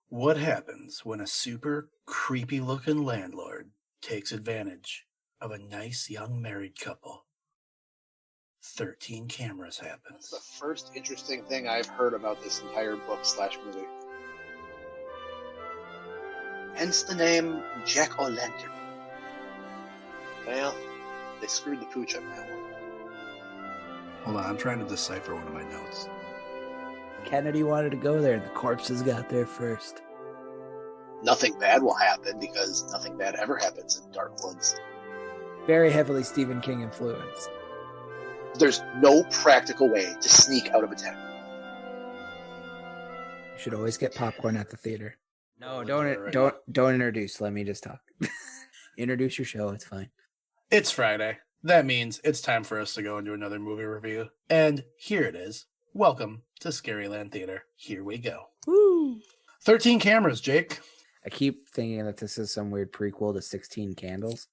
What happens when a super creepy looking landlord takes advantage of a nice young married couple? 13 cameras That's happens. the first interesting thing I've heard about this entire book/movie. Hence the name Jack O'Lantern. Well, they screwed the pooch on that one. Hold on, I'm trying to decipher one of my notes. Kennedy wanted to go there. The corpses got there first. Nothing bad will happen because nothing bad ever happens in Dark Woods. Very heavily Stephen King influenced. There's no practical way to sneak out of a tent. You should always get popcorn at the theater. No, I'll don't do it right now. don't introduce. Let me just talk. Introduce your show. It's fine. It's Friday. That means it's time for us to go into another movie review. And here it is. Welcome to Scaryland Theater. Here we go. Woo! 13 cameras, Jake. I keep thinking that this is some weird prequel to 16 Candles.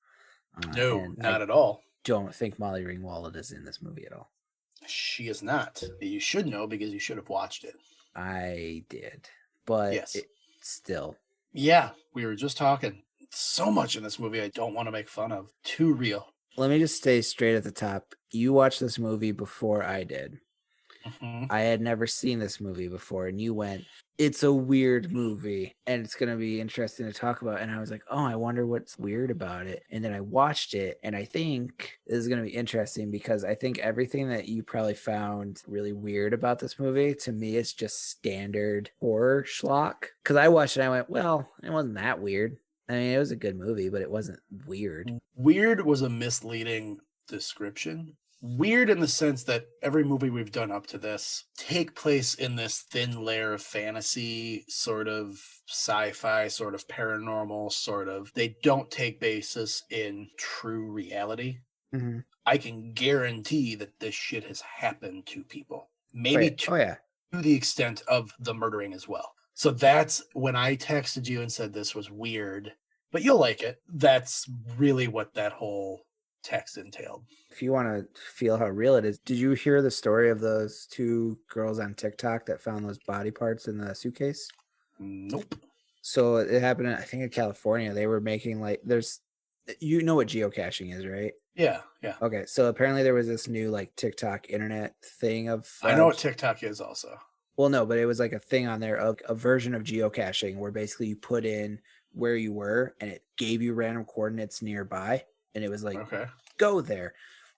No, and not I at all. don't think Molly Ringwald is in this movie at all. She is not. You should know because you should have watched it. I did, but Yes. Still. Yeah, we were just talking. So much in this movie I don't want to make fun of. Too real. Let me just stay straight at the top. You watched this movie before I did. Mm-hmm. I had never seen this movie before, and you went, it's a weird movie, and it's going to be interesting to talk about. And I was like, oh, I wonder what's weird about it. And then I watched it, and I think this is going to be interesting because I think everything that you probably found really weird about this movie, to me, is just standard horror schlock. Because I watched it, and I went, well, it wasn't that weird. I mean, it was a good movie, but it wasn't weird. Weird was a misleading description. Weird in the sense that every movie we've done up to this take place in this thin layer of fantasy, sort of sci-fi, sort of paranormal, sort of. They don't take basis in true reality. Mm-hmm. I can guarantee that this shit has happened to people. Maybe Right. To the extent of the murdering as well. So that's when I texted you and said this was weird, but you'll like it. That's really what that whole text entailed. If you want to feel how real it is, did you hear the story of those two girls on TikTok that found those body parts in the suitcase? Nope. So it happened, I think, in California. They were making you know what geocaching is, right? Yeah. Okay, so apparently there was this new TikTok internet thing of. I know what TikTok is also. Well, no, but it was like a thing on there, a version of geocaching where basically you put in where you were and it gave you random coordinates nearby. And it was like, okay, go there.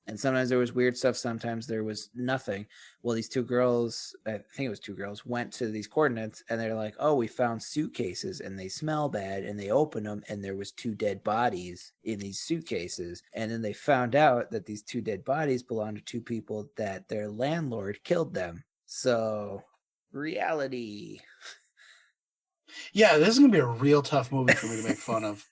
And sometimes there was weird stuff. Sometimes there was nothing. Well, these two girls, I think it was two girls, went to these coordinates and they're like, oh, we found suitcases and they smell bad. And they opened them and there was two dead bodies in these suitcases. And then they found out that these two dead bodies belonged to two people that their landlord killed them. So reality. Yeah, this is going to be a real tough movie for me to make fun of.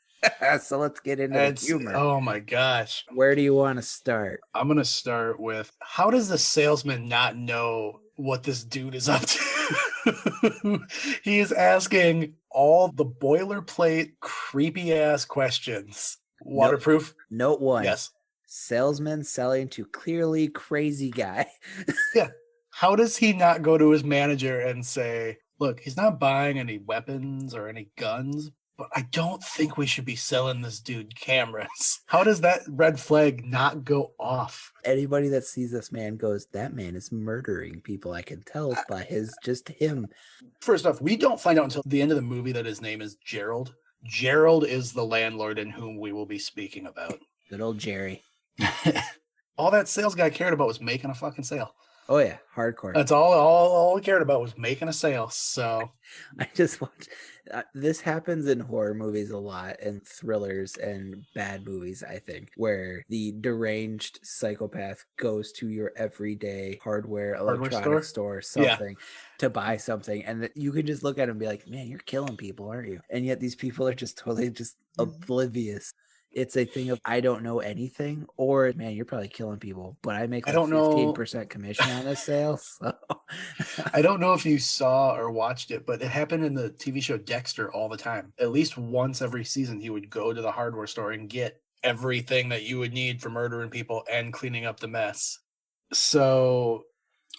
So let's get into the humor. Oh my gosh. Where do you want to start? I'm going to start with, how does the salesman not know what this dude is up to? He is asking all the boilerplate, creepy ass questions. Waterproof? Note one. Yes. Salesman selling to clearly crazy guy. Yeah. How does he not go to his manager and say, look, he's not buying any weapons or any guns, but I don't think we should be selling this dude cameras. How does that red flag not go off? Anybody that sees this man goes, that man is murdering people. I can tell by just him. First off, we don't find out until the end of the movie that his name is Gerald. Gerald is the landlord in whom we will be speaking about. Good old Jerry. All that sales guy cared about was making a fucking sale. Oh yeah, hardcore. That's all he cared about was making a sale. So I just watched. This happens in horror movies a lot, and thrillers and bad movies, I think, where the deranged psychopath goes to your everyday hardware electronics store something to buy something, and that you can just look at him and be like, man, you're killing people, aren't you? And yet these people are just totally just oblivious. It's a thing of, I don't know anything, or man, you're probably killing people, but I make 15% commission on this sale. So. I don't know if you saw or watched it, but it happened in the TV show Dexter all the time. At least once every season, he would go to the hardware store and get everything that you would need for murdering people and cleaning up the mess. So,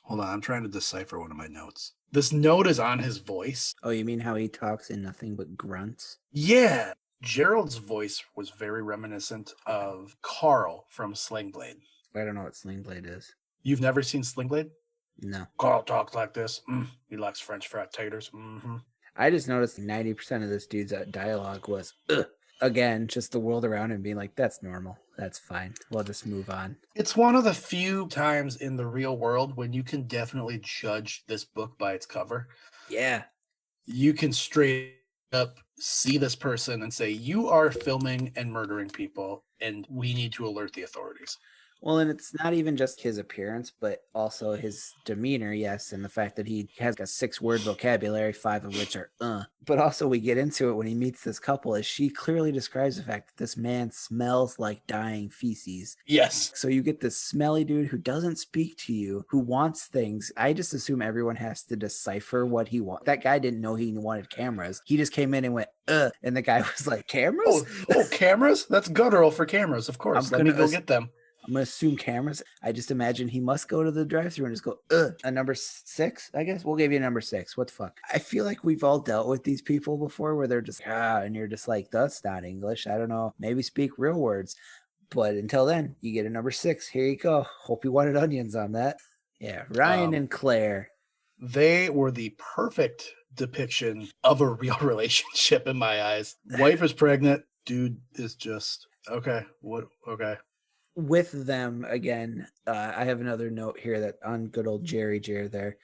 hold on, I'm trying to decipher one of my notes. This note is on his voice. Oh, you mean how he talks in nothing but grunts? Yeah. Gerald's voice was very reminiscent of Carl from Sling Blade. I don't know what Sling Blade is. You've never seen Sling Blade? No. Carl talks like this. He likes French fried taters. I just noticed 90% of this dude's dialogue was, ugh. Again, just the world around him being like, that's normal. That's fine. We'll just move on. It's one of the few times in the real world when you can definitely judge this book by its cover. Yeah. You can straight up see this person and say, you are filming and murdering people, and we need to alert the authorities. Well, and it's not even just his appearance, but also his demeanor, yes, and the fact that he has a 6-word vocabulary, 5 of which are But also we get into it when he meets this couple, as she clearly describes the fact that this man smells like dying feces. Yes. So you get this smelly dude who doesn't speak to you, who wants things. I just assume everyone has to decipher what he wants. That guy didn't know he wanted cameras. He just came in and went, and the guy was like, cameras? Oh, cameras? That's guttural for cameras, of course. Let me go get them. I'm going to assume cameras. I just imagine he must go to the drive-thru and just go, a number 6, I guess. We'll give you a number 6. What the fuck? I feel like we've all dealt with these people before where they're just, and you're just like, that's not English. I don't know. Maybe speak real words. But until then, you get a number 6. Here you go. Hope you wanted onions on that. Yeah, Ryan and Claire. They were the perfect depiction of a real relationship in my eyes. Wife is pregnant. Dude is just, okay. What? Okay. With them again, I have another note here that on good old Jerry there.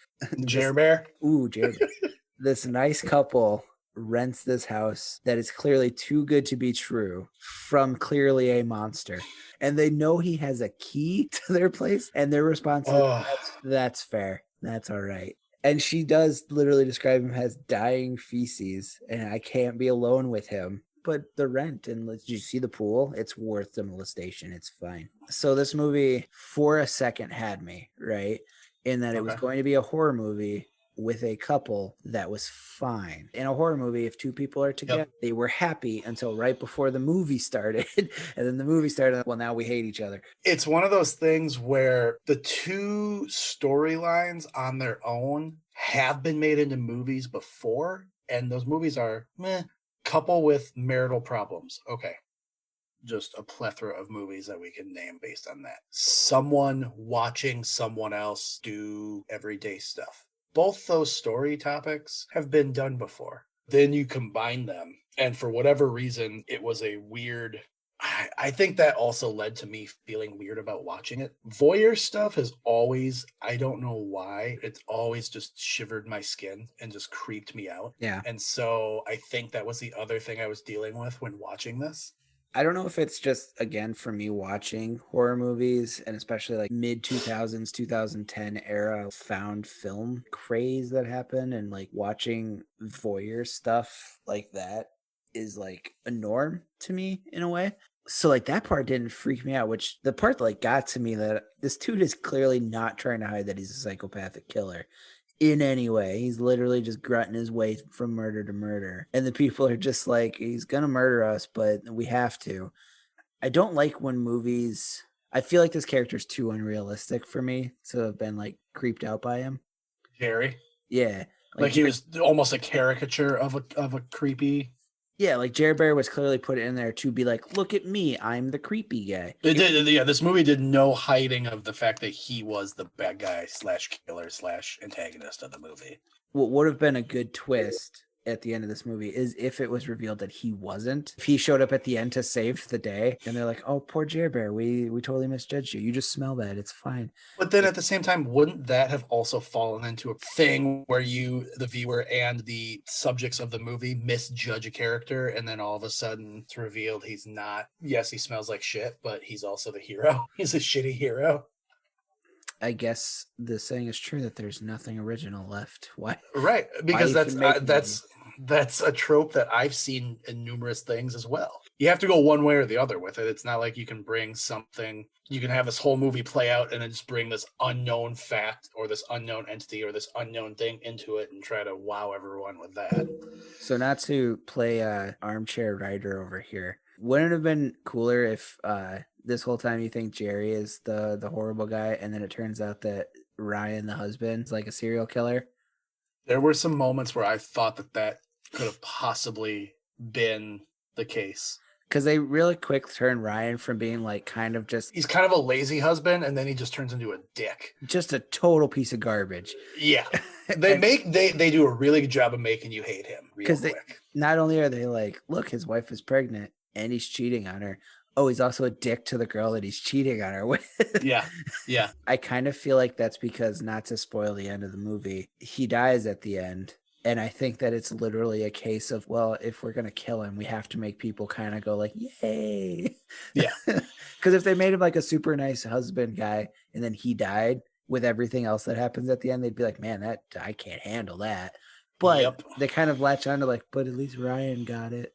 Jer Bear? Ooh, Jerry Bear. This nice couple rents this house that is clearly too good to be true from clearly a monster. And they know he has a key to their place, and their response is, that's fair. That's all right. And she does literally describe him as dying feces, and I can't be alone with him. But the rent, and did you see the pool? It's worth the molestation. It's fine. So this movie, for a second, had me, right? In that it was going to be a horror movie with a couple that was fine. In a horror movie, if 2 people are together, they were happy until right before the movie started. And then the movie started, well, now we hate each other. It's one of those things where the 2 storylines on their own have been made into movies before, and those movies are meh. Couple with marital problems. Okay. Just a plethora of movies that we can name based on that. Someone watching someone else do everyday stuff. Both those story topics have been done before. Then you combine them, and for whatever reason, it was a weird... I think that also led to me feeling weird about watching it. Voyeur stuff has always, I don't know why, it's always just shivered my skin and just creeped me out. Yeah. And so I think that was the other thing I was dealing with when watching this. I don't know if it's just, again, for me watching horror movies, and especially like mid-2000s, 2010 era found film craze that happened, and like watching voyeur stuff like that is like a norm to me in a way. So like that part didn't freak me out, which the part that like got to me, that this dude is clearly not trying to hide that he's a psychopathic killer in any way. He's literally just grunting his way from murder to murder. And the people are just like, he's going to murder us, but we have to. I don't like when movies, I feel like this character's too unrealistic for me to have been like creeped out by him. Jerry? Yeah. Like he was almost a caricature of a creepy... Yeah, like Jer Bear was clearly put in there to be like, look at me, I'm the creepy guy. It did, yeah, this movie did no hiding of the fact that he was the bad guy / killer / antagonist of the movie. What would have been a good twist at the end of this movie is if it was revealed that he wasn't. If he showed up at the end to save the day, and they're like, oh, poor Jer Bear, we totally misjudged you. You just smell bad. It's fine. But then at the same time, wouldn't that have also fallen into a thing where you, the viewer and the subjects of the movie, misjudge a character, and then all of a sudden it's revealed he's not, yes, he smells like shit, but he's also the hero. He's a shitty hero. I guess the saying is true that there's nothing original left. Why? Right, because why that's a trope that I've seen in numerous things as well. You have to go one way or the other with it. It's not like you can bring something, you can have this whole movie play out and then just bring this unknown fact or this unknown entity or this unknown thing into it and try to wow everyone with that. So not to play armchair writer over here, wouldn't it have been cooler if this whole time you think Jerry is the horrible guy, and then it turns out that Ryan, the husband, is like a serial killer? There were some moments where I thought that could have possibly been the case. Because they really quick turn Ryan from being like kind of He's kind of a lazy husband, and then he just turns into a dick. just a total piece of garbage. Yeah. They do a really good job of making you hate him real quick. Not only are they like, look, his wife is pregnant and he's cheating on her. Oh, he's also a dick to the girl that he's cheating on her with. Yeah. I kind of feel like that's because, not to spoil the end of the movie, he dies at the end. And I think that it's literally a case of, well, if we're going to kill him, we have to make people kind of go like, yay. Yeah. Because if they made him like a super nice husband guy and then he died with everything else that happens at the end, they'd be like, man, I can't handle that. But they kind of latch on to like, but at least Ryan got it.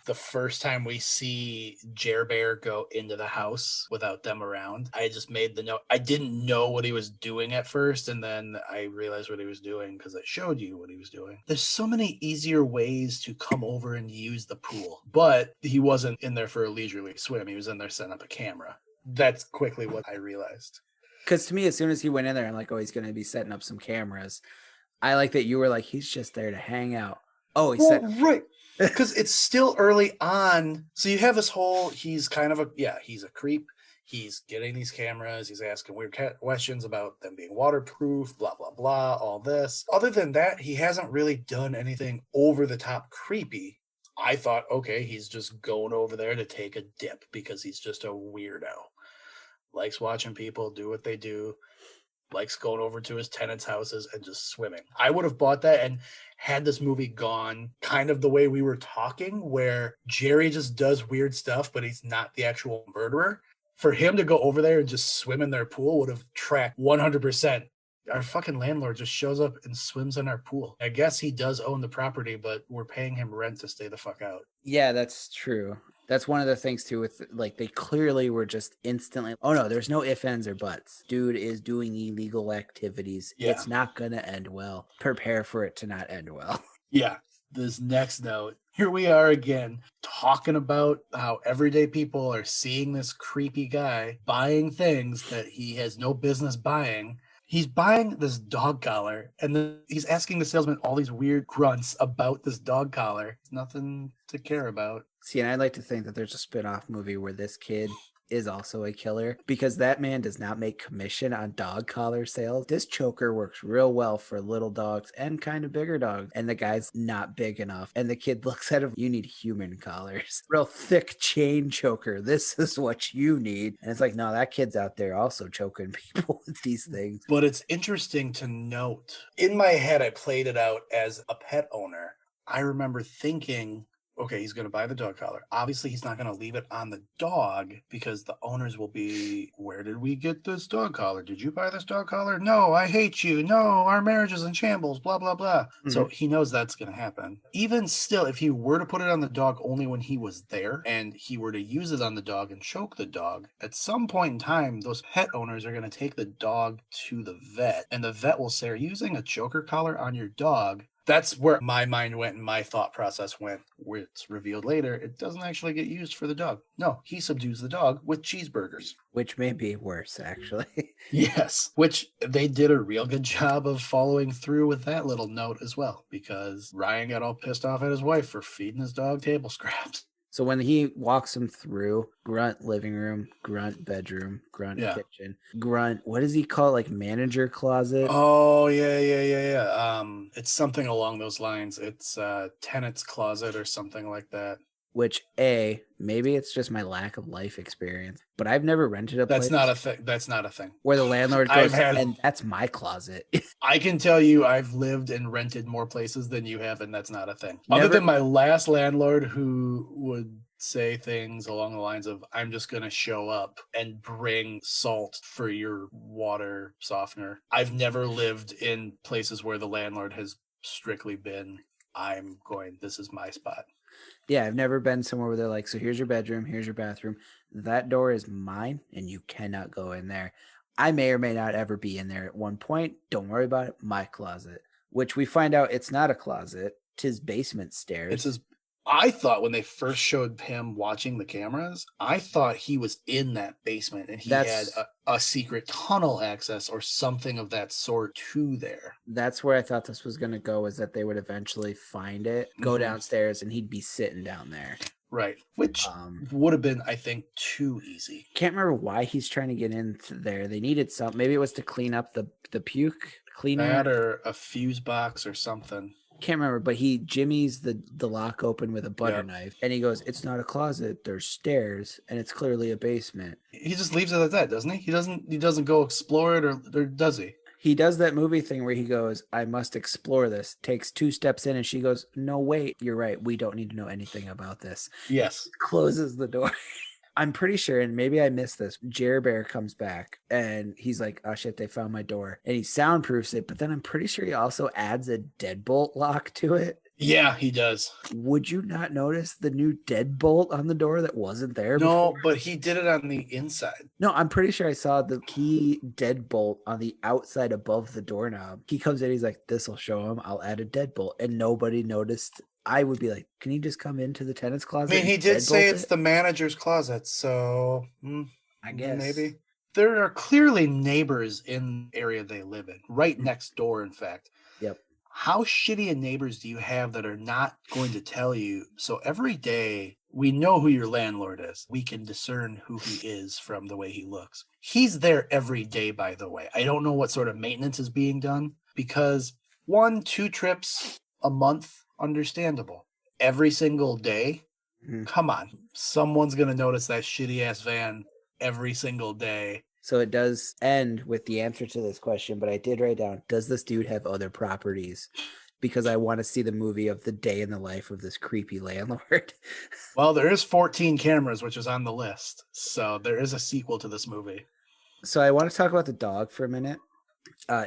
The first time we see Jer Bear go into the house without them around, I just made the note. I didn't know what he was doing at first, and then I realized what he was doing because I showed you what he was doing. There's so many easier ways to come over and use the pool, but he wasn't in there for a leisurely swim. He was in there setting up a camera. That's quickly what I realized. Because to me, as soon as he went in there, I'm like, oh, he's going to be setting up some cameras. I like that you were like, he's just there to hang out. Oh, he's right. Because it's still early on. So you have this whole, he's kind of he's a creep. He's getting these cameras. He's asking weird questions about them being waterproof, blah, blah, blah, all this. Other than that, he hasn't really done anything over the top creepy. I thought, okay, he's just going over there to take a dip because he's just a weirdo. Likes watching people do what they do. Likes going over to his tenants' houses and just swimming. I would have bought that and had this movie gone kind of the way we were talking, where Jerry just does weird stuff, but he's not the actual murderer. For him to go over there and just swim in their pool would have tracked 100%. Our fucking landlord just shows up and swims in our pool. I guess he does own the property, but we're paying him rent to stay the fuck out. Yeah, that's true. That's one of the things too with like they clearly were just instantly, oh no, there's no ifs, ands, or buts. Dude is doing illegal activities. Yeah. It's not going to end well. Prepare for it to not end well. Yeah. This next note. Here we are again talking about how everyday people are seeing this creepy guy buying things that he has no business buying. He's buying this dog collar, and then he's asking the salesman all these weird grunts about this dog collar. Nothing to care about. See, and I'd like to think that there's a spin-off movie where this kid is also a killer, because that man does not make commission on dog collar sales. This choker works real well for little dogs and kind of bigger dogs, and the guy's not big enough. And the kid looks at him, you need human collars. Real thick chain choker. This is what you need. And it's like, no, that kid's out there also choking people with these things. But it's interesting to note, in my head, I played it out as a pet owner. I remember thinking, okay, he's going to buy the dog collar. Obviously, he's not going to leave it on the dog because the owners will be, where did we get this dog collar? Did you buy this dog collar? No, I hate you. No, our marriage is in shambles, blah, blah, blah. Mm-hmm. So he knows that's going to happen. Even still, if he were to put it on the dog only when he was there and he were to use it on the dog and choke the dog, at some point in time, those pet owners are going to take the dog to the vet. And the vet will say, are you using a choker collar on your dog? That's where my mind went and my thought process went, where it's revealed later, it doesn't actually get used for the dog. No, he subdues the dog with cheeseburgers. Which may be worse, actually. Yes, which they did a real good job of following through with that little note as well, because Ryan got all pissed off at his wife for feeding his dog table scraps. So when he walks him through, grunt living room, grunt bedroom, grunt kitchen, grunt, what does he call it? Like manager closet? Oh, yeah. It's something along those lines. It's tenant's closet or something like that. Which, maybe it's just my lack of life experience, but I've never rented a place. That's not a thing. Where the landlord goes, and that's my closet. I can tell you I've lived and rented more places than you have, and that's not a thing. Other than my last landlord, who would say things along the lines of, I'm just going to show up and bring salt for your water softener. I've never lived in places where the landlord has strictly been, this is my spot. Yeah, I've never been somewhere where they're like, so here's your bedroom, here's your bathroom. That door is mine, and you cannot go in there. I may or may not ever be in there at one point. Don't worry about it. My closet, which we find out it's not a closet. 'Tis basement stairs. I thought when they first showed him watching the cameras, I thought he was in that basement and he had That's a secret tunnel access or something of that sort to there. that's where I thought this was going to go, is that they would eventually find it, go downstairs, and he'd be sitting down there. Right. Which would have been, I think, too easy. Can't remember why he's trying to get into there. They needed some. Maybe it was to clean up the puke cleaner. That or a fuse box or something. Can't remember, but he jimmies the lock open with a butter knife, and he goes, "It's not a closet. There's stairs, and it's clearly a basement." He just leaves it at that, doesn't he? He doesn't go explore it, or does he? He does that movie thing where he goes, "I must explore this." Takes 2 steps in, and she goes, "No, wait, you're right. We don't need to know anything about this." Yes. Closes the door. I'm pretty sure, and maybe I missed this, Jer Bear comes back and he's like, "Oh shit, they found my door." And he soundproofs it, but then I'm pretty sure he also adds a deadbolt lock to it. Yeah, he does. Would you not notice the new deadbolt on the door that wasn't there No, before? but he did it on the inside. No, I'm pretty sure I saw the key deadbolt on the outside above the doorknob. He comes in, he's like, "This'll show him. I'll add a deadbolt." And nobody noticed. I would be like, "Can you just come into the tenant's I closet?" mean, he and did say deadbolt it's it? the manager's closet, so I guess. maybe. There are clearly neighbors in the area they live in, right next door, in fact. Yep. How shitty of neighbors do you have that are not going to tell you? So every day, we know who your landlord is. We can discern who he is from the way he looks. He's there every day, by the way. I don't know what sort of maintenance is being done because 1-2 trips a month, understandable. Every single day, come on. Someone's going to notice that shitty ass van every single day. So it does end with the answer to this question, but I did write down, does this dude have other properties? Because I want to see the movie of the day in the life of this creepy landlord. Well, there is 14 cameras, which is on the list. So there is a sequel to this movie. So I want to talk about the dog for a minute.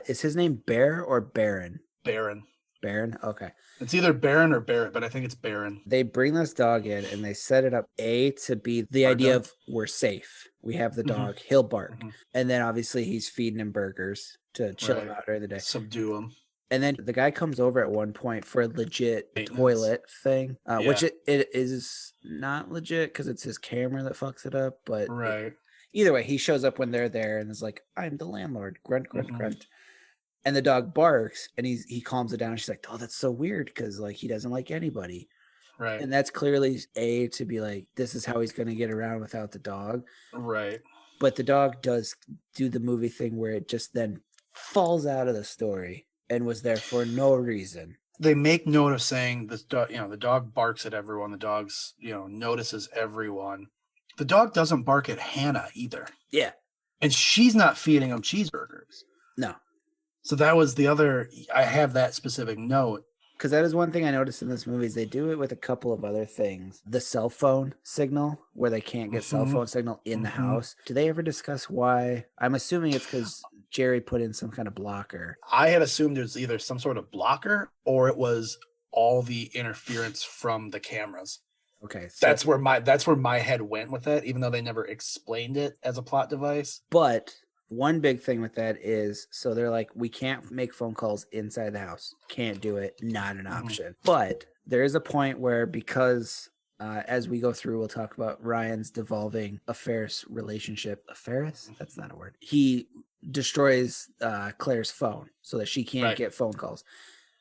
Is his name Bear or Baron? Baron. Baron? Okay. It's either Baron or Barrett, but I think it's Baron. They bring this dog in and they set it up to be the idea of we're safe. We have the dog. He'll bark. And then obviously he's feeding him burgers to chill him out during the day. Subdue him. And then the guy comes over at one point for a legit toilet thing, which it is not legit because it's his camera that fucks it up. But either way, he shows up when they're there and is like, "I'm the landlord." Grunt, grunt, grunt. And the dog barks and he calms it down. She's like, "Oh, that's so weird," because like he doesn't like anybody. Right. And that's clearly to be like, this is how he's going to get around without the dog. Right. But the dog does do the movie thing where it just then falls out of the story and was there for no reason. They make note of saying this dog, the dog barks at everyone. The dog's, notices everyone. The dog doesn't bark at Hannah either. Yeah. And she's not feeding him cheeseburgers. No. So that was the other, I have that specific note. Because that is one thing I noticed in this movie is they do it with a couple of other things. The cell phone signal, where they can't get cell phone signal in the house. Do they ever discuss why? I'm assuming it's because Jerry put in some kind of blocker. I had assumed it was either some sort of blocker or it was all the interference from the cameras. Okay. So that's where my head went with that, even though they never explained it as a plot device. But one big thing with that is, so they're like, we can't make phone calls inside the house. Can't do it. Not an option. But there is a point where, because as we go through, we'll talk about Ryan's devolving affairs relationship. Affairs? That's not a word. He destroys Claire's phone so that she can't get phone calls,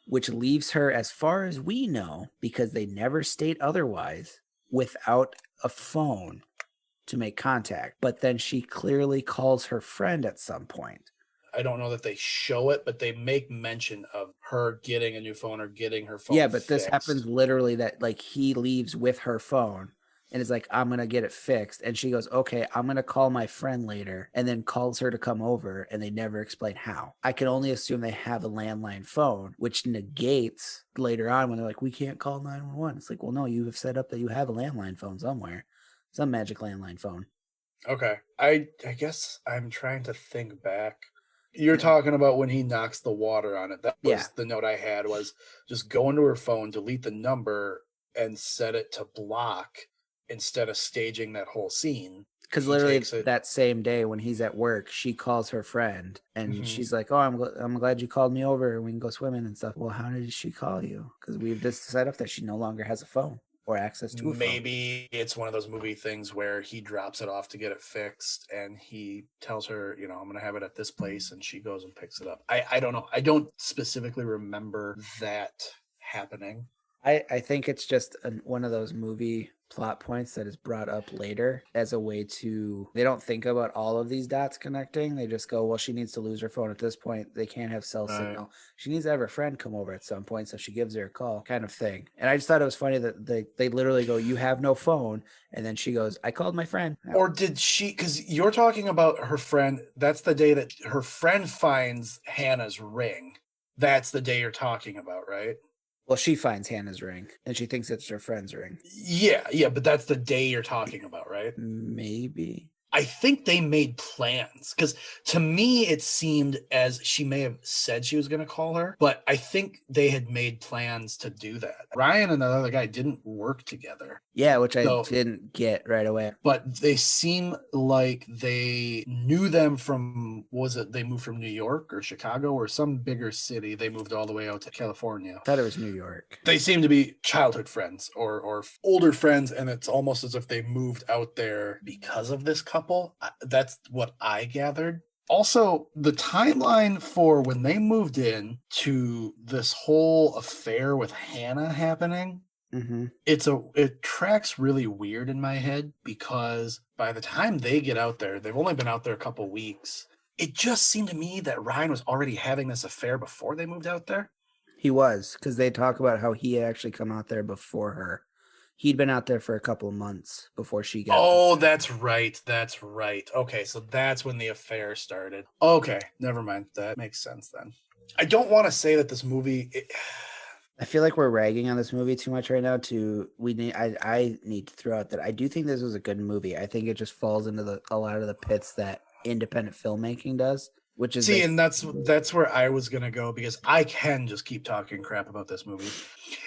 which leaves her, as far as we know, because they never state otherwise, without a phone to make contact. But then she clearly calls her friend at some point. I don't know that they show it, but they make mention of her getting a new phone or getting her phone. Yeah, but this fixed. happens literally that like he leaves with her phone and is like, "I'm going to get it fixed." And she goes, "Okay, I'm going to call my friend later," and then calls her to come over, and they never explain how. I can only assume they have a landline phone, which negates later on when they're like, "We can't call 911." It's like, well, no, you have set up that you have a landline phone somewhere. Some magic landline phone. Okay. I guess I'm trying to think back. You're talking about when he knocks the water on it. That was the note I had, was just go into her phone, delete the number, and set it to block instead of staging that whole scene. Because literally that same day when he's at work, she calls her friend and she's like, "Oh, I'm glad you called me over. We can go swimming and stuff." Well, how did she call you? Because we've just set up that she no longer has a phone. or access to a phone. Maybe it's one of those movie things where he drops it off to get it fixed and he tells her, I'm going to have it at this place, and she goes and picks it up. I don't know. I don't specifically remember that happening. I think it's just one of those movie plot points that is brought up later as a way to, they don't think about all of these dots connecting. They just go, well, she needs to lose her phone at this point. They can't have cell signal. She needs to have her friend come over at some point, so she gives her a call, kind of thing. And I just thought it was funny that they literally go, you have no phone. And then she goes, I called my friend. Or did she, because you're talking about her friend, that's the day that her friend finds Hannah's ring. That's the day you're talking about, right? Well, she finds Hannah's ring, and she thinks it's her friend's ring. Yeah, but that's the day you're talking about, right? Maybe. I think they made plans, because to me it seemed as she may have said she was going to call her, but I think they had made plans to do that. Ryan and the other guy didn't work together. Yeah, which I didn't get right away. But they seem like they knew them from, they moved from New York or Chicago or some bigger city. They moved all the way out to California. I thought it was New York. They seem to be childhood friends or older friends, and it's almost as if they moved out there because of this couple. That's what I gathered. Also, the timeline for when they moved in to this whole affair with Hannah happening, it tracks really weird in my head, because by the time they get out there, they've only been out there a couple weeks. It just seemed to me that Ryan was already having this affair before they moved out there. He was, because they talk about how he had actually come out there before her. He'd been out there for a couple of months before she got. Oh, that's right. Okay, so that's when the affair started. Okay, never mind. That makes sense then. I don't want to say that this movie... I feel like we're ragging on this movie too much right now. I need to throw out that I do think this was a good movie. I think it just falls into a lot of the pits that independent filmmaking does. Which is and that's where I was gonna go, because I can just keep talking crap about this movie.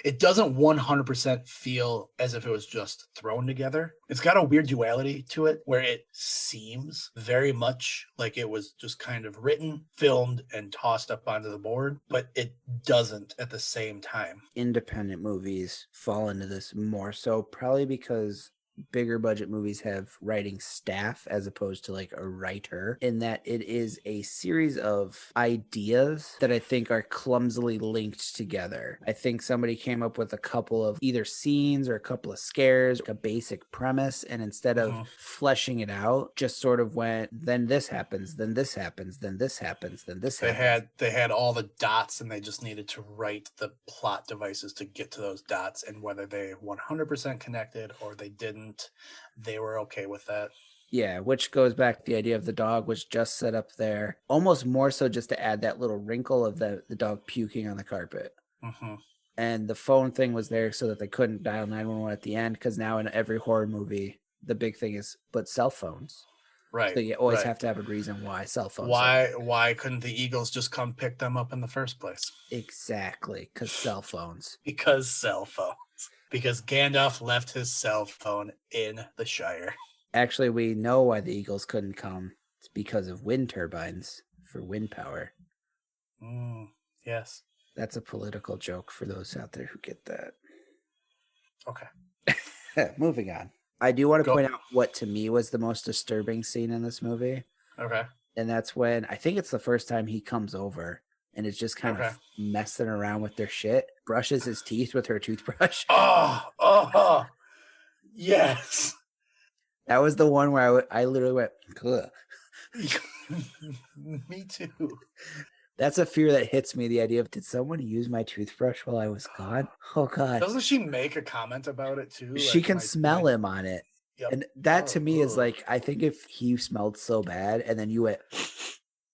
It doesn't 100% feel as if it was just thrown together. It's got a weird duality to it where it seems very much like it was just kind of written, filmed, and tossed up onto the board, but it doesn't at the same time. Independent movies fall into this more so, probably because bigger budget movies have writing staff as opposed to like a writer, in that it is a series of ideas that I think are clumsily linked together. I think somebody came up with a couple of either scenes or a couple of scares, a basic premise, and instead of fleshing it out, just sort of went, then this happens, then this happens, then this happens, then this happens. They had all the dots, and they just needed to write the plot devices to get to those dots, and whether they 100% connected or they didn't, they were okay with that. Yeah, which goes back to the idea of the dog was just set up there, almost more so just to add that little wrinkle of the dog puking on the carpet. And the phone thing was there so that they couldn't dial 911 at the end, because now in every horror movie, the big thing is cell phones. Right. So you always have to have a reason why cell phones. Why couldn't the Eagles just come pick them up in the first place? Exactly, because cell phones. Because cell phones. Because Gandalf left his cell phone in the Shire. Actually, we know why the Eagles couldn't come. It's because of wind turbines for wind power. Yes. That's a political joke for those out there who get that. Okay. Moving on. I do want to point out what to me was the most disturbing scene in this movie. Okay. And that's when, I think it's the first time he comes over and is just kind of messing around with their shit, brushes his teeth with her toothbrush. Oh, yes. That was the one where I literally went, ugh. Me too. That's a fear that hits me, the idea of, did someone use my toothbrush while I was gone? Oh, God. Doesn't she make a comment about it, too? She can smell him on it. Yep. And that, to me, is like, I think if he smelled so bad, and then you went,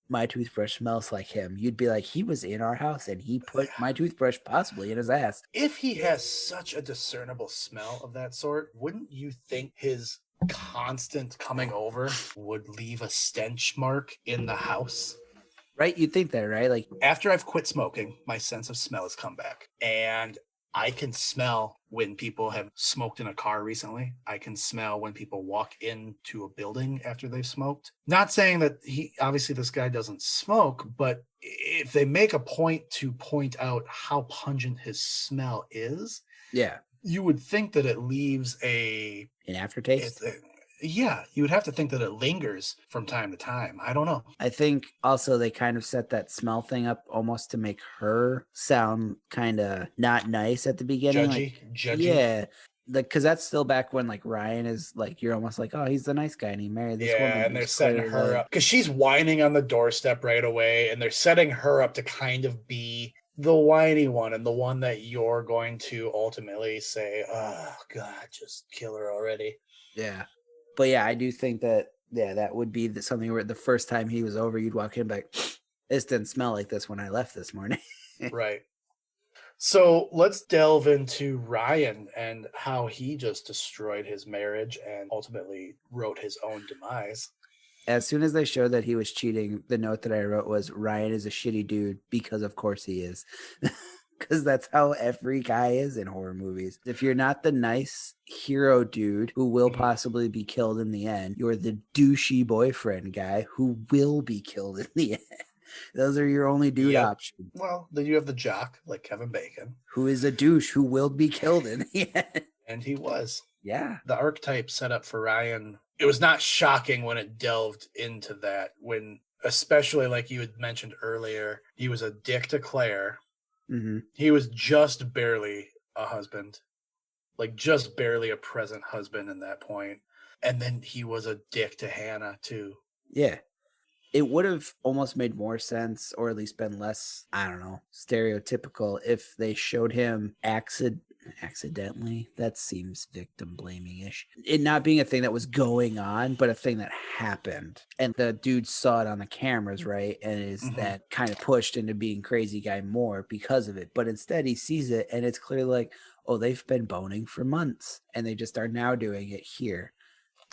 my toothbrush smells like him, you'd be like, he was in our house, and he put my toothbrush possibly in his ass. If he has such a discernible smell of that sort, wouldn't you think his constant coming over would leave a stench mark in the house? Right? You'd think that, right? Like, after I've quit smoking, my sense of smell has come back. And I can smell when people have smoked in a car recently. I can smell when people walk into a building after they've smoked. Not saying that obviously this guy doesn't smoke, but if they make a point to point out how pungent his smell is, yeah, you would think that it leaves An it's aftertaste. yeah, you would have to think that it lingers from time to time. I don't know. I think also they kind of set that smell thing up almost to make her sound kind of not nice at the beginning. Like, Judgy. yeah, like because that's still back when like Ryan is like you're almost like, oh, he's the nice guy and he married this woman. Yeah, and they're who's setting clearly her like, up because she's whining on the doorstep right away, and they're setting her up to kind of be the whiny one and the one that you're going to ultimately say, "Oh God, just kill her already." yeah. But yeah, I do think that that would be something where the first time he was over, you'd walk in like, this didn't smell like this when I left this morning. Right. So let's delve into Ryan and how he just destroyed his marriage and ultimately wrote his own demise. As soon as they showed that he was cheating, the note that I wrote was Ryan is a shitty dude because of course he is. Because that's how every guy is in horror movies. If you're not the nice hero dude who will possibly be killed in the end, you're the douchey boyfriend guy who will be killed in the end. Those are your only dude options. Well, then you have the jock, like Kevin Bacon. Who is a douche who will be killed in the end. And he was. Yeah. The archetype set up for Ryan, it was not shocking when it delved into that, when, especially like you had mentioned earlier, he was a dick to Claire. Mm-hmm. He was just barely a husband, like just barely a present husband in that point. And then he was a dick to Hannah, too. Yeah. It would have almost made more sense, or at least been less, I don't know, stereotypical if they showed him accidentally. That seems victim blaming ish. It not being a thing that was going on, but a thing that happened. And the dude saw it on the cameras, right? And is that kind of pushed into being crazy guy more because of it. But instead, he sees it and it's clearly like, oh, they've been boning for months and they just are now doing it here.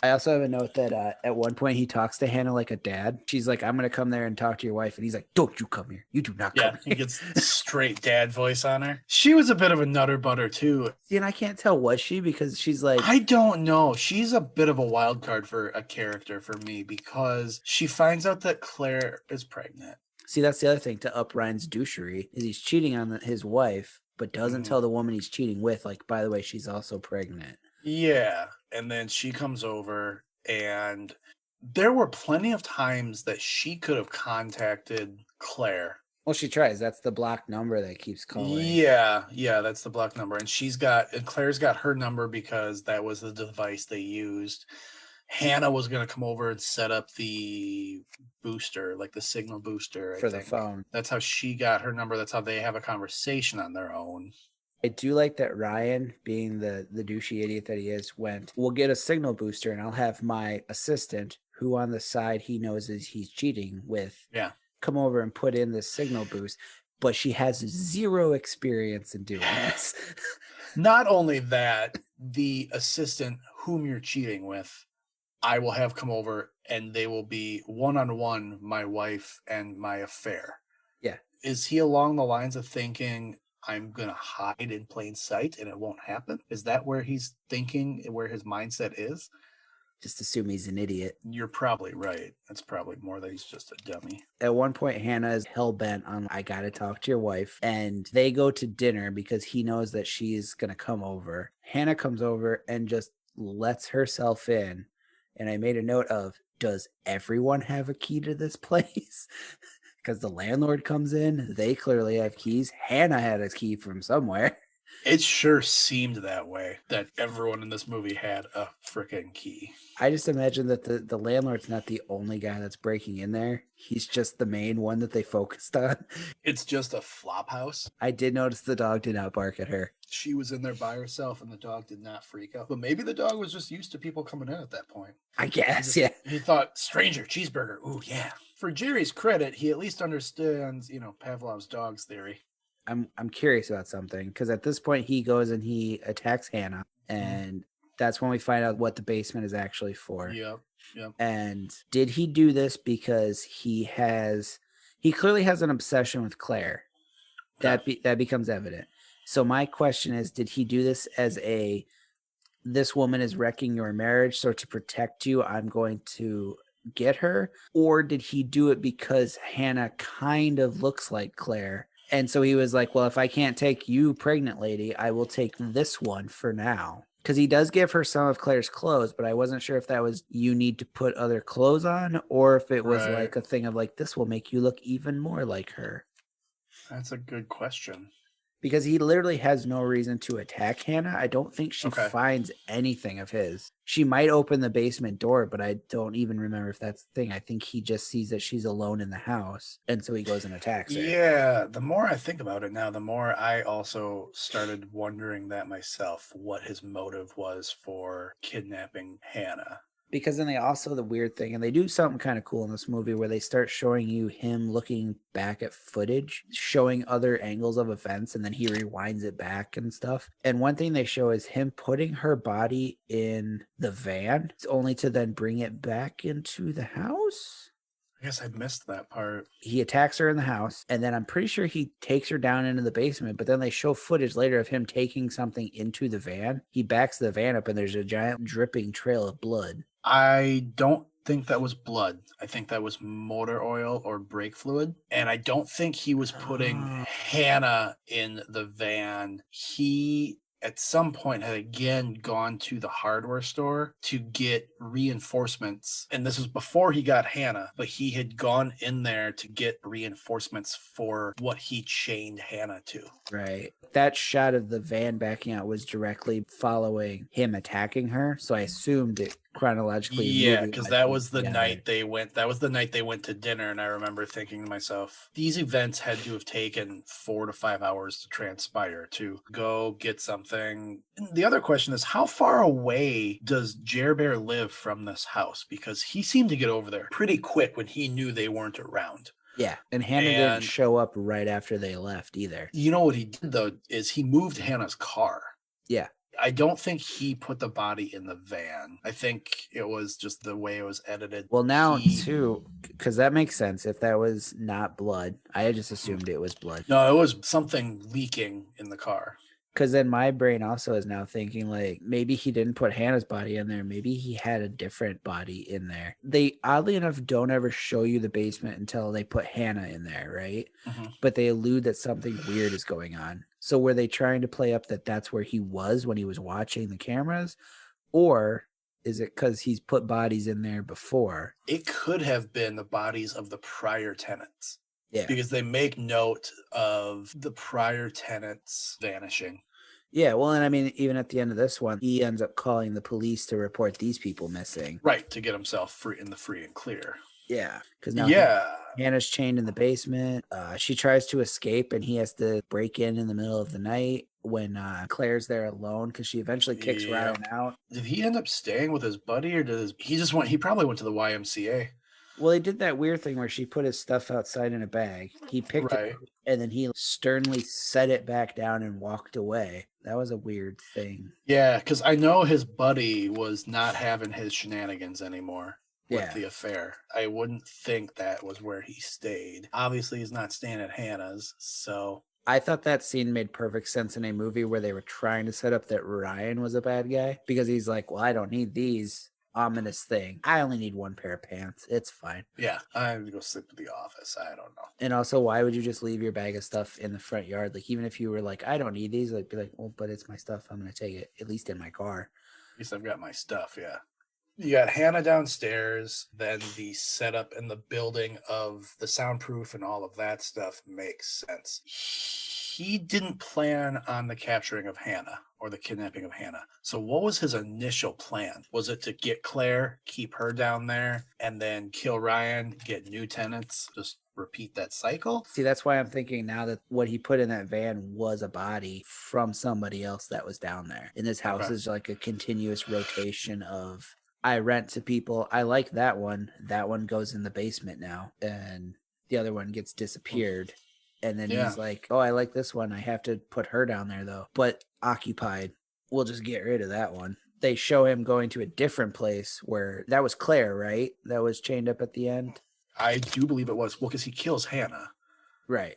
I also have a note that at one point he talks to Hannah like a dad. She's like, I'm going to come there and talk to your wife. And he's like, don't you come here. You do not come here. He gets straight dad voice on her. She was a bit of a nutter butter, too. See, and I can't tell, was she? Because she's like... I don't know. She's a bit of a wild card for a character for me because she finds out that Claire is pregnant. See, that's the other thing to up Ryan's douchery is he's cheating on his wife, but doesn't tell the woman he's cheating with, like, by the way, she's also pregnant. Yeah. And then she comes over, and there were plenty of times that she could have contacted Claire. Well, she tries. That's the block number that keeps calling. Yeah, that's the block number. And Claire's got her number because that was the device they used. Hannah was going to come over and set up the booster, like the signal booster. For the phone. That's how she got her number. That's how they have a conversation on their own. I do like that Ryan, being the douchey idiot that he is, we'll get a signal booster and I'll have my assistant, who on the side he knows is he's cheating with, come over and put in this signal boost. But she has zero experience in doing this. Not only that, the assistant whom you're cheating with, I will have come over and they will be one-on-one, my wife and my affair. Yeah. Is he along the lines of thinking, I'm going to hide in plain sight and it won't happen? Is that where he's thinking, where his mindset is? Just assume he's an idiot. You're probably right. It's probably more that he's just a dummy. At one point, Hannah is hell-bent on, I got to talk to your wife. And they go to dinner because he knows that she's going to come over. Hannah comes over and just lets herself in. And I made a note of, does everyone have a key to this place? Because the landlord comes in, they clearly have keys. Hannah had a key from somewhere. It sure seemed that way, that everyone in this movie had a freaking key. I just imagine that the landlord's not the only guy that's breaking in there. He's just the main one that they focused on. It's just a flop house. I did notice the dog did not bark at her. She was in there by herself and the dog did not freak out. But maybe the dog was just used to people coming in at that point. I guess, yeah. He thought, stranger, cheeseburger. Ooh, yeah. For Jerry's credit, he at least understands, Pavlov's dog's theory. I'm curious about something, because at this point he goes and he attacks Hannah, and that's when we find out what the basement is actually for. Yep. And did he do this because he clearly has an obsession with Claire? That becomes evident. So my question is, did he do this as this woman is wrecking your marriage, so to protect you, I'm going to get her? Or did he do it because Hannah kind of looks like Claire? And so he was like, well, if I can't take you, pregnant lady, I will take this one for now. Because he does give her some of Claire's clothes, but I wasn't sure if that was you need to put other clothes on or if it was Right. like a thing of like, this will make you look even more like her. That's a good question. Because he literally has no reason to attack Hannah. I don't think she Okay. finds anything of his. She might open the basement door, but I don't even remember if that's the thing. I think he just sees that she's alone in the house, and so he goes and attacks her. Yeah, the more I think about it now, the more I also started wondering that myself, what his motive was for kidnapping Hannah. Because then they also, the weird thing, and they do something kind of cool in this movie where they start showing you him looking back at footage, showing other angles of events, and then he rewinds it back and stuff. And one thing they show is him putting her body in the van, only to then bring it back into the house. I guess I missed that part. He attacks her in the house, and then I'm pretty sure he takes her down into the basement, but then they show footage later of him taking something into the van. He backs the van up, and there's a giant dripping trail of blood. I don't think that was blood. I think that was motor oil or brake fluid. And I don't think he was putting Hannah in the van. He, at some point, had again gone to the hardware store to get reinforcements. And this was before he got Hannah, but he had gone in there to get reinforcements for what he chained Hannah to. Right. That shot of the van backing out was directly following him attacking her. So I assumed it chronologically. Yeah, because that was the together. night they went. That was the night they went to dinner, and I remember thinking to myself, these events had to have taken 4 to 5 hours to transpire to go get something. And the other question is, how far away does Jer Bear live from this house? Because he seemed to get over there pretty quick when he knew they weren't around. Yeah, and Hannah didn't show up right after they left either. You know what he did, though, is he moved Hannah's car. Yeah. I don't think he put the body in the van. I think it was just the way it was edited. Well, now, too, because that makes sense. If that was not blood, I just assumed it was blood. No, it was something leaking in the car. Because then my brain also is now thinking like maybe he didn't put Hannah's body in there. Maybe he had a different body in there. They oddly enough don't ever show you the basement until they put Hannah in there, right? Mm-hmm. But they allude that something weird is going on. So were they trying to play up that that's where he was when he was watching the cameras? Or is it because he's put bodies in there before? It could have been the bodies of the prior tenants. Yeah. Because they make note of the prior tenants vanishing. Yeah, well, and I mean, even at the end of this one, he ends up calling the police to report these people missing. Right, to get himself free and clear. Yeah, because now Hannah's chained in the basement. She tries to escape, and he has to break in the middle of the night when Claire's there alone because she eventually kicks Ryan out. Did he end up staying with his buddy, or he probably went to the YMCA? Well, he did that weird thing where she put his stuff outside in a bag. He picked it up, and then he sternly set it back down and walked away. That was a weird thing. Yeah, because I know his buddy was not having his shenanigans anymore with the affair. I wouldn't think that was where he stayed. Obviously, he's not staying at Hannah's, so... I thought that scene made perfect sense in a movie where they were trying to set up that Ryan was a bad guy. Because he's like, well, I don't need these. Ominous thing. I only need one pair of pants. It's fine. Yeah, I have to go sleep at the office. I don't know. And also, why would you just leave your bag of stuff in the front yard? Like, even if you were like, I don't need these, I'd be like, well, but it's my stuff. I'm going to take it, at least in my car. At least I've got my stuff, yeah. You got Hannah downstairs, then the setup and the building of the soundproof and all of that stuff makes sense. He didn't plan on the capturing of Hannah or the kidnapping of Hannah. So what was his initial plan? Was it to get Claire, keep her down there, and then kill Ryan, get new tenants, just repeat that cycle? See, that's why I'm thinking now that what he put in that van was a body from somebody else that was down there. And this house is like a continuous rotation of, I rent to people. I like that one. That one goes in the basement now. And the other one gets disappeared. And then he's like, oh, I like this one. I have to put her down there, though. But occupied. We'll just get rid of that one. They show him going to a different place where that was Claire, right? That was chained up at the end. I do believe it was. Well, because he kills Hannah. Right.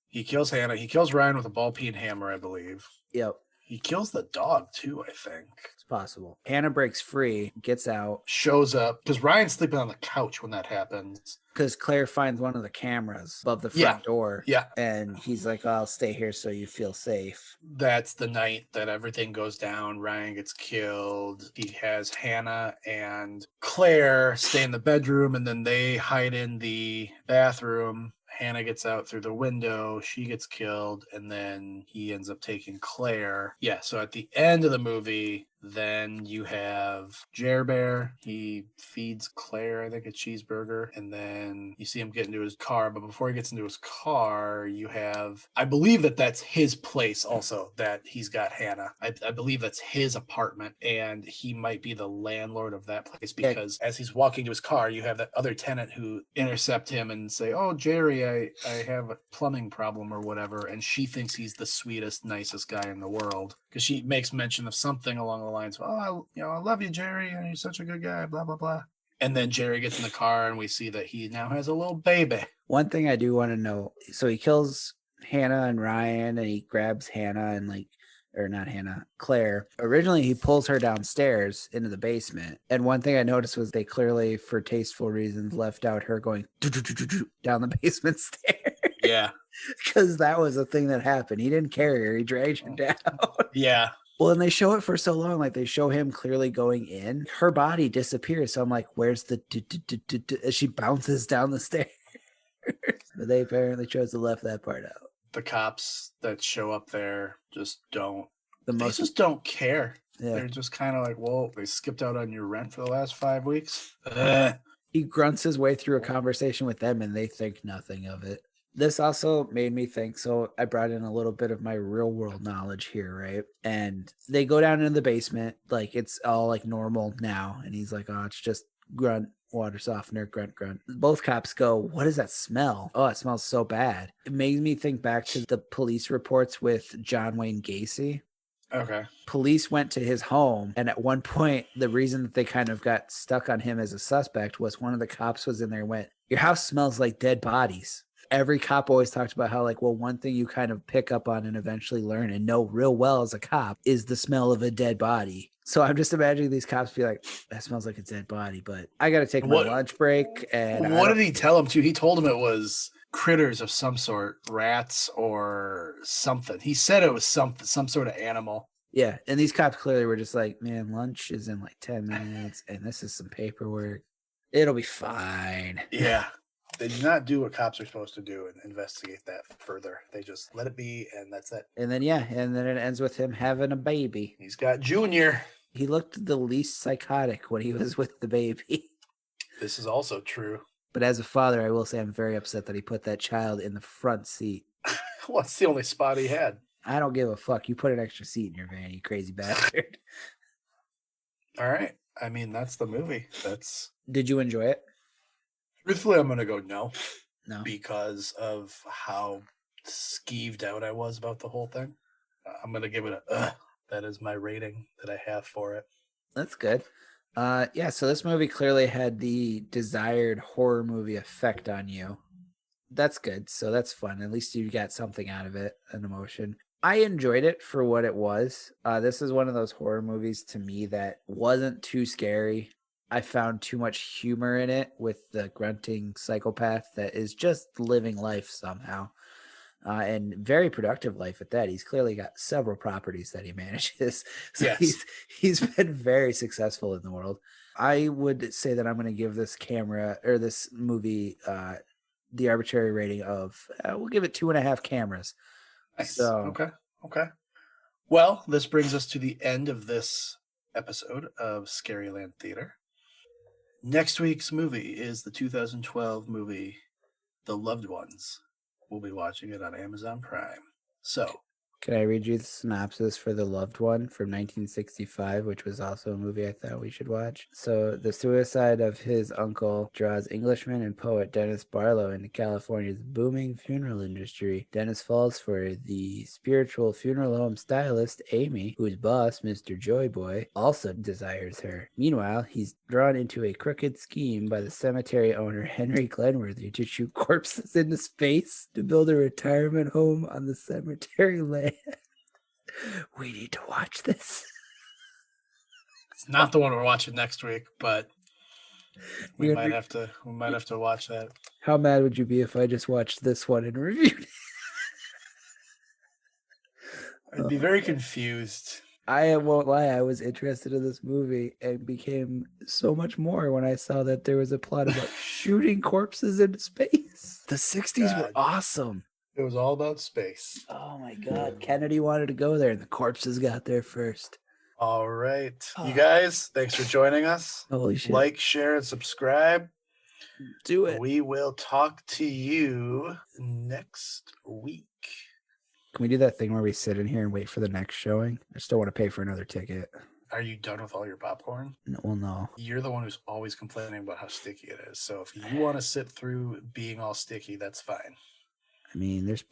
He kills Hannah. He kills Ryan with a ball peen hammer, I believe. Yep. He kills the dog too, I think. It's possible. Hannah breaks free, gets out. Shows up because Ryan's sleeping on the couch when that happens. Because Claire finds one of the cameras above the Yeah. front door. Yeah. And he's like, I'll stay here so you feel safe. That's the night that everything goes down. Ryan gets killed. He has Hannah and Claire stay in the bedroom, and then they hide in the bathroom. Hannah gets out through the window. She gets killed, and then he ends up taking Claire. Yeah, so at the end of the movie, then you have Jer Bear. He feeds Claire, I think, a cheeseburger, and then you see him get into his car. But before he gets into his car, you have, I believe that's his place also, that he's got Hannah. I believe that's his apartment, and he might be the landlord of that place because as he's walking to his car, you have that other tenant who intercept him and say, "Oh, Jerry, I have a plumbing problem or whatever," and she thinks he's the sweetest, nicest guy in the world because she makes mention of something along the lines of, "Oh, I love you, Jerry. You're such a good guy." Blah blah blah. And then Jerry gets in the car, and we see that he now has a little baby. One thing I do want to know: so he kills Hannah and Ryan, and he grabs Hannah and or not Hannah, Claire. Originally, he pulls her downstairs into the basement. And one thing I noticed was they clearly, for tasteful reasons, left out her going down the basement stairs. Yeah. Because that was a thing that happened. He didn't carry her. He dragged her down. Yeah. Well, and they show it for so long. Like, they show him clearly going in. Her body disappears. So I'm like, where's the as she bounces down the stairs? But they apparently chose to left that part out. The cops that show up there just don't. They just don't care. Yeah. They're just kind of like, "Well, they skipped out on your rent for the last 5 weeks." He grunts his way through a conversation with them, and they think nothing of it. This also made me think, so I brought in a little bit of my real world knowledge here, right? And they go down into the basement, like it's all like normal now. And he's like, "Oh, it's just grunt, water softener, grunt, grunt." Both cops go, "What is that smell? Oh, it smells so bad." It made me think back to the police reports with John Wayne Gacy. Okay. Police went to his home, and at one point, the reason that they kind of got stuck on him as a suspect was one of the cops was in there and went, "Your house smells like dead bodies." Every cop always talked about how, like, well, one thing you kind of pick up on and eventually learn and know real well as a cop is the smell of a dead body. So I'm just imagining these cops be like, "That smells like a dead body, but I got to take my lunch break." And what did he tell him to? He told him it was critters of some sort, rats or something. He said it was some sort of animal. Yeah, and these cops clearly were just like, "Man, lunch is in like 10 minutes, and this is some paperwork. It'll be fine." Yeah. They do not do what cops are supposed to do and investigate that further. They just let it be, and that's it. And then, it ends with him having a baby. He's got Junior. He looked the least psychotic when he was with the baby. This is also true. But as a father, I will say I'm very upset that he put that child in the front seat. Well, it's the only spot he had. I don't give a fuck. You put an extra seat in your van, you crazy bastard. All right. I mean, that's the movie. Did you enjoy it? Truthfully, I'm going to go no. No. Because of how skeeved out I was about the whole thing. I'm going to give it a that is my rating that I have for it. That's good. Yeah, so this movie clearly had the desired horror movie effect on you. That's good. So that's fun. At least you got something out of it, an emotion. I enjoyed it for what it was. This is one of those horror movies to me that wasn't too scary. I found too much humor in it with the grunting psychopath that is just living life somehow. And very productive life at that. He's clearly got several properties that he manages. So yes. he's been very successful in the world. I would say that I'm going to give this movie the arbitrary rating of, we'll give it 2.5 cameras. Nice. So, okay. Well, this brings us to the end of this episode of Scaryland Theater. Next week's movie is the 2012 movie, The Loved Ones. We'll be watching it on Amazon Prime. So, can I read you the synopsis for The Loved One from 1965, which was also a movie I thought we should watch? So, the suicide of his uncle draws Englishman and poet Dennis Barlow into California's booming funeral industry. Dennis falls for the spiritual funeral home stylist, Amy, whose boss, Mr. Joyboy, also desires her. Meanwhile, he's drawn into a crooked scheme by the cemetery owner, Henry Glenworthy, to shoot corpses into space to build a retirement home on the cemetery land. We need to watch this. It's not the one we're watching next week, but we You're might gonna have to watch that. How mad would you be if I just watched this one and reviewed it? I'd be very confused. I won't lie, I was interested in this movie and became so much more when I saw that there was a plot about shooting corpses into space. The 60s were God. awesome. It was all about space. Oh my God. Kennedy wanted to go there and the corpses got there first. All right. You Oh. guys, thanks for joining us. Holy shit. Like, share, and subscribe. Do it. We will talk to you next week. Can we do that thing where we sit in here and wait for the next showing? I just don't want to pay for another ticket. Are you done with all your popcorn? No, well, no. You're the one who's always complaining about how sticky it is. So if you want to sit through being all sticky, that's fine. I mean, there's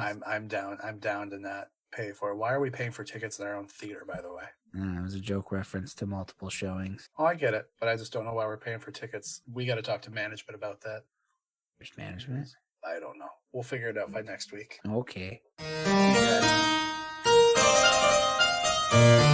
I'm down. I'm down to not pay for it. Why are we paying for tickets in our own theater, by the way? It was a joke reference to multiple showings. Oh, I get it, but I just don't know why we're paying for tickets. We got to talk to management about that. There's management? I don't know. We'll figure it out by next week. Okay. See you guys.